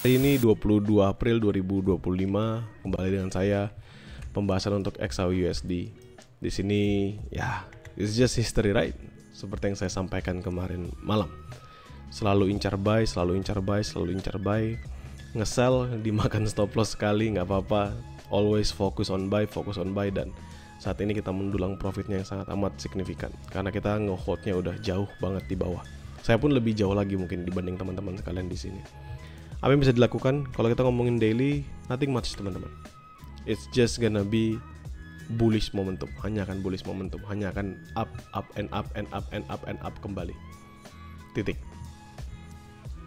Hari ini 22 April 2025, kembali dengan saya pembahasan untuk XAUUSD. Di sini ya, it's just history, right? Seperti yang saya sampaikan kemarin malam. Selalu incar buy, selalu incar buy, selalu incar buy. Nge-sell dimakan stop loss sekali nggak apa-apa. Always focus on buy, dan saat ini kita mendulang profitnya yang sangat amat signifikan karena kita nge-holdnya udah jauh banget di bawah. Saya pun lebih jauh lagi mungkin dibanding teman-teman sekalian di sini. Apa yang bisa dilakukan kalau kita ngomongin daily? Nothing much, teman-teman. It's just gonna be bullish momentum. Hanya akan bullish momentum. Hanya akan up and up and up and up and up kembali. Titik.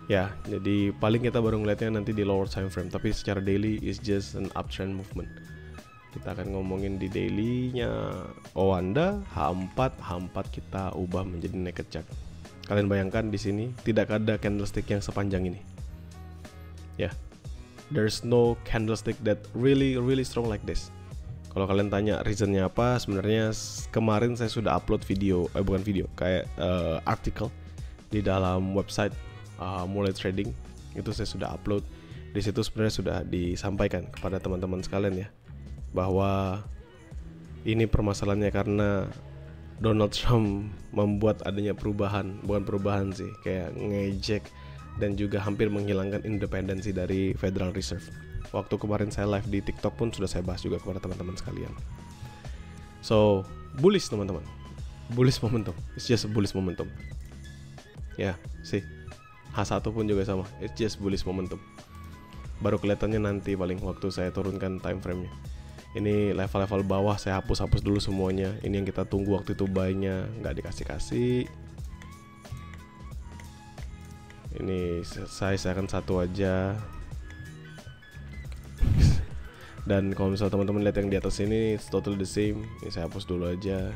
Ya, jadi paling kita baru ngeliatnya nanti di lower time frame. Tapi secara daily is just an uptrend movement. Kita akan ngomongin di daily-nya Owanda, H4 kita ubah menjadi naked chart. Kalian bayangkan di sini tidak ada candlestick yang sepanjang ini. Ya, there's no candlestick that really strong like this. Kalau kalian tanya reasonnya apa, sebenarnya kemarin saya sudah upload video, bukan video, kayak artikel di dalam website Mulai Trading. Itu saya sudah upload. Di situ sebenarnya sudah disampaikan kepada teman-teman sekalian ya, bahwa ini permasalahannya karena Donald Trump membuat adanya perubahan, bukan perubahan sih, kayak ngejek dan juga hampir menghilangkan independensi dari Federal Reserve. Waktu kemarin saya live di TikTok pun sudah saya bahas juga kepada teman-teman sekalian. So, bullish teman-teman. Bullish momentum. It's just a bullish momentum. Ya, sih. H1 pun juga sama. It's just bullish momentum. Baru kelihatannya nanti paling waktu saya turunkan time frame-nya. Ini level-level bawah saya hapus dulu semuanya. Ini yang kita tunggu waktu itu buy-nya nggak dikasih-kasih. Ini saya akan satu aja. Dan kalau misalnya teman-teman lihat yang di atas ini it's totally the same. Ini saya hapus dulu aja.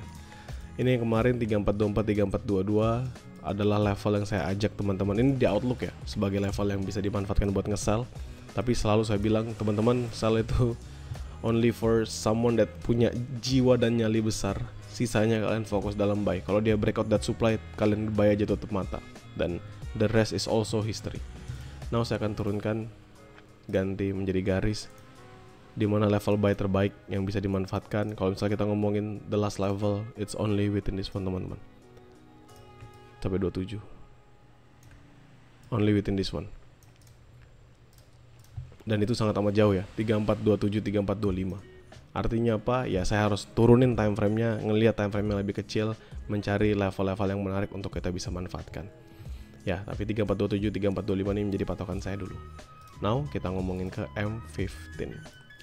Ini yang kemarin 3424 3422 adalah level yang saya ajak teman-teman. Ini di outlook ya, sebagai level yang bisa dimanfaatkan buat nge-sell. Tapi selalu saya bilang teman-teman, sell itu only for someone that punya jiwa dan nyali besar. Sisanya kalian fokus dalam buy. Kalau dia breakout that supply, kalian buy aja tutup mata. Dan the rest is also history. Now saya akan turunkan, ganti menjadi garis di mana level buy terbaik yang bisa dimanfaatkan. Kalau misalnya kita ngomongin the last level, it's only within this one teman-teman. Sampai 27. Only within this one. Dan itu sangat amat jauh ya, 3427, 3425. Artinya apa? Ya saya harus turunin time frame-nya, ngelihat time frame-nya lebih kecil, mencari level-level yang menarik untuk kita bisa manfaatkan. Ya, tapi 3427, 3425 ini menjadi patokan saya dulu. Now, kita ngomongin ke M15.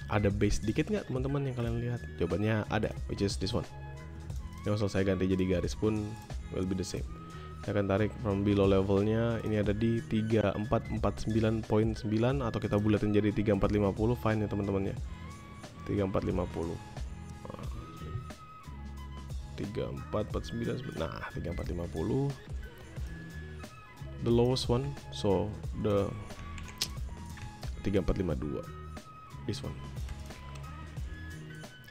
Ada base dikit nggak teman-teman yang kalian lihat? Jawabannya ada, which is this one. Yang saya ganti jadi garis pun will be the same. Saya akan tarik from below levelnya. Ini ada di 3449.9 atau kita bulatin jadi 3450. Fine ya teman-teman ya, 3450. 3449. Nah, 3450 the lowest one, so the 3452 this one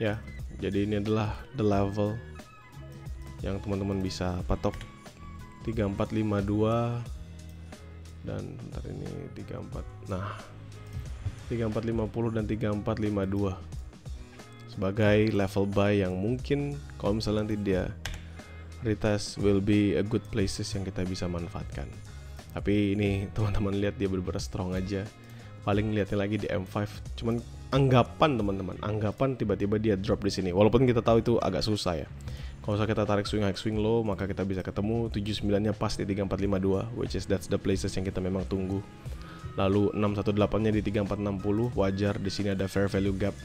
ya. Jadi ini adalah the level yang teman-teman bisa patok, 3452 dan ntar ini 34. Nah, 3450 dan 3452 sebagai level buy yang mungkin kalau misalnya nanti dia retest will be a good places yang kita bisa manfaatkan. Tapi ini teman-teman lihat dia benar-benar strong aja. Paling lihatnya lagi di M5. Cuman anggapan teman-teman, anggapan tiba-tiba dia drop di sini. Walaupun kita tahu itu agak susah ya. Kalau misalnya kita tarik swing high swing low, maka kita bisa ketemu 79-nya pas di 3452, which is that's the places yang kita memang tunggu. Lalu 618-nya di 3460, wajar di sini ada fair value gap.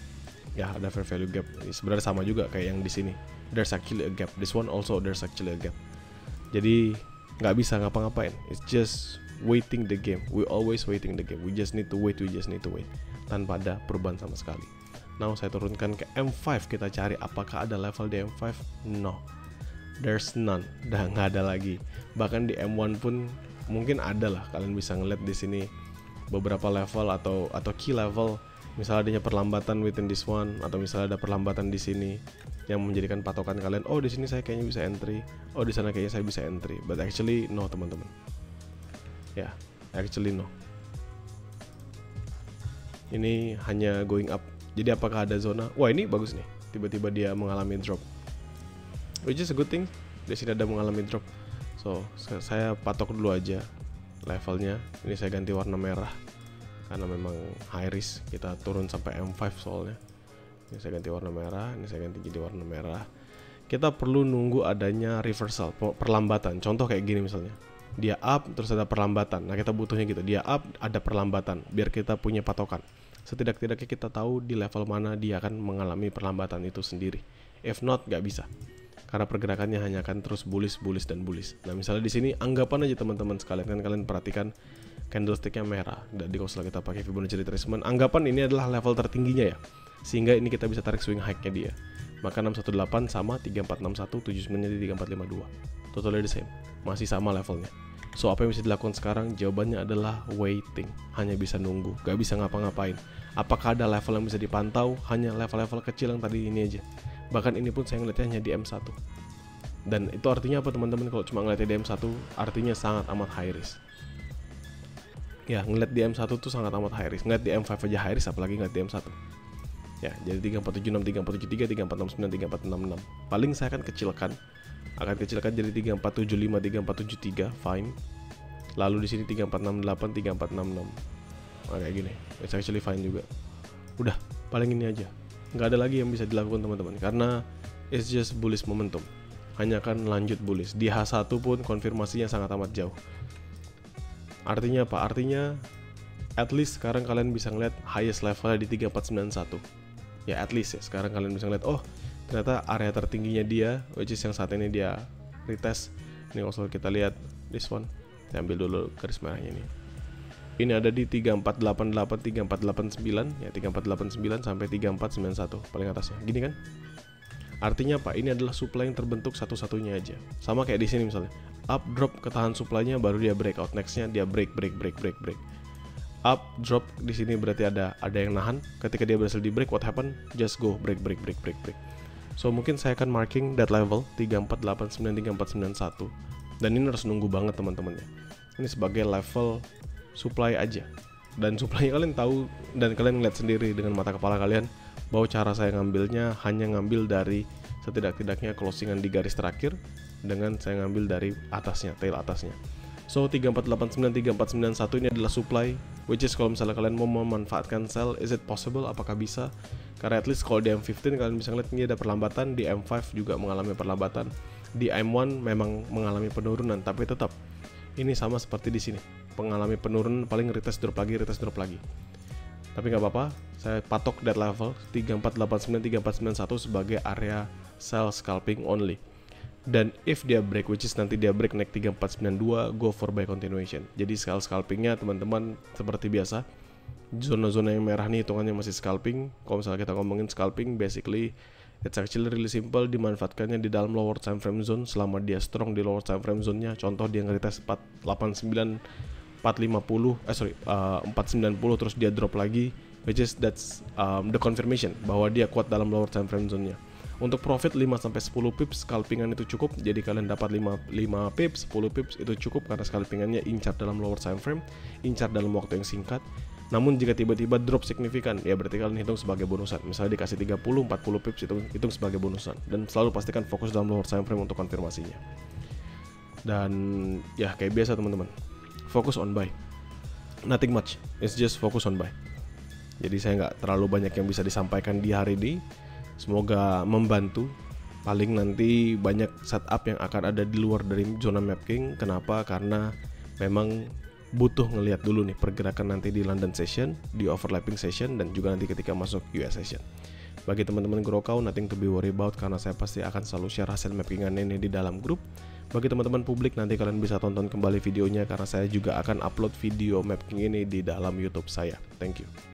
Ya, ada fair value gap. Sebenarnya sama juga kayak yang di sini. There's actually a gap. This one also there's actually a gap. Jadi nggak bisa ngapa-ngapain. It's just waiting the game. We always waiting the game. We just need to wait. Tanpa ada perubahan sama sekali. Now saya turunkan ke M5. Kita cari apakah ada level di M5. No, there's none. Dah nggak ada lagi. Bahkan di M1 pun mungkin ada lah. Kalian bisa ngeliat di sini beberapa level atau key level. Misalnya adanya perlambatan within this one, atau misalnya ada perlambatan di sini yang menjadikan patokan kalian. Oh, di sini saya kayaknya bisa entry. Oh, di sana kayaknya saya bisa entry. But actually no teman-teman. Ya, actually no. Ini hanya going up. Jadi apakah ada zona? Wah, ini bagus nih. Tiba-tiba dia mengalami drop, which is a good thing. Di sini ada mengalami drop. So saya patok dulu aja levelnya. Ini saya ganti warna merah karena memang high risk. Kita turun sampai M5 soalnya. Ini saya ganti warna merah. Ini saya ganti jadi warna merah. Kita perlu nunggu adanya reversal, perlambatan. Contoh kayak gini misalnya, dia up terus ada perlambatan. Nah, kita butuhnya gitu, dia up ada perlambatan biar kita punya patokan. Setidak-tidaknya kita tahu di level mana dia akan mengalami perlambatan itu sendiri. If not, nggak bisa. Karena pergerakannya hanya akan terus bullish. Nah, misalnya di sini anggapan aja teman-teman sekalian, kan kalian perhatikan candlesticknya merah. Dan kalau kita pakai Fibonacci retracement, anggapan ini adalah level tertingginya ya. Sehingga ini kita bisa tarik swing high-nya dia. Maka 618 sama 3461, 79 jadi 3452. Totally the same. Masih sama levelnya. So, apa yang bisa dilakukan sekarang? Jawabannya adalah waiting. Hanya bisa nunggu, gak bisa ngapa-ngapain. Apakah ada level yang bisa dipantau? Hanya level-level kecil yang tadi ini aja. Bahkan ini pun saya ngeliatnya hanya di M1. Dan itu artinya apa teman-teman? Kalau cuma ngeliatnya di M1, artinya sangat amat high risk. Ya, ngeliat di M1 tuh sangat amat high risk. Ngeliat di M5 aja high risk, apalagi ngeliat di M1. Ya, jadi 3476, 3473, 3469, 3466. Paling saya akan kecilkan jadi 3475, 3473, fine. Lalu di sini 3468, 3466. Nah, kayak gini. It's actually fine juga. Udah, paling ini aja. Nggak ada lagi yang bisa dilakukan teman-teman karena it's just bullish momentum. Hanya akan lanjut bullish. Di H1 pun konfirmasinya sangat amat jauh. Artinya apa? Artinya at least sekarang kalian bisa ngeliat highest levelnya di 3491. Ya at least ya, sekarang kalian bisa ngeliat, oh ternyata area tertingginya dia, which is yang saat ini dia retest. Ini kalau kita lihat this one, saya ambil dulu garis merahnya ini. Ini ada di 3488, 3489, ya 3489 sampai 3491 paling atasnya. Gini kan? Artinya apa? Ini adalah supply yang terbentuk satu-satunya aja. Sama kayak di sini misalnya. Up drop ketahan supply-nya baru dia breakout. Next-nya dia break. Up drop di sini berarti ada yang nahan. Ketika dia berhasil di break, what happen? Just go break. So mungkin saya akan marking that level 3489, 3491. Dan ini harus nunggu banget teman-teman ya. Ini sebagai level supply aja. Dan supply kalian tahu dan kalian ngeliat sendiri dengan mata kepala kalian bahwa cara saya ngambilnya hanya ngambil dari setidak-tidaknya closingan di garis terakhir dengan saya ngambil dari atasnya, tail atasnya. So 3489, 3491 ini adalah supply, which is kalau misalnya kalian mau memanfaatkan sell, is it possible? Apakah bisa? Karena at least kalau di M15 kalian bisa ngeliat ini ada perlambatan, di M5 juga mengalami perlambatan, di M1 memang mengalami penurunan, tapi tetap ini sama seperti di sini, mengalami penurunan, paling retest drop lagi. Tapi nggak apa-apa, saya patok that level 3489, 3491 sebagai area sell scalping only. Dan if dia break, which is nanti dia break naik 3492, go for buy continuation. Jadi scalpingnya teman-teman seperti biasa. Zona-zona yang merah nih hitungannya masih scalping. Kalau misalnya kita ngomongin scalping, basically it's actually really simple. Dimanfaatkannya di dalam lower time frame zone selama dia strong di lower time frame zone-nya. Contoh dia nge-retest 489, 490 terus dia drop lagi, which is that's the confirmation bahwa dia kuat dalam lower time frame zone-nya. Untuk profit 5-10 pips scalpingan itu cukup. Jadi kalian dapat 5 pips, 10 pips itu cukup karena scalpingannya incar dalam lower time frame, incar dalam waktu yang singkat. Namun jika tiba-tiba drop signifikan, ya berarti kalian hitung sebagai bonusan. Misalnya dikasih 30, 40 pips itu hitung sebagai bonusan. Dan selalu pastikan fokus dalam lower time frame untuk konfirmasinya. Dan ya kayak biasa teman-teman, fokus on buy. Nothing much, it's just focus on buy. Jadi saya nggak terlalu banyak yang bisa disampaikan di hari ini. Semoga membantu. Paling nanti banyak setup yang akan ada di luar dari zona mapping. Kenapa? Karena memang butuh ngelihat dulu nih pergerakan nanti di London session, di overlapping session, dan juga nanti ketika masuk US session. Bagi teman-teman Growcow, nothing to be worry about karena saya pasti akan selalu share hasil mappingan ini di dalam grup. Bagi teman-teman publik, nanti kalian bisa tonton kembali videonya karena saya juga akan upload video mapping ini di dalam YouTube saya. Thank you.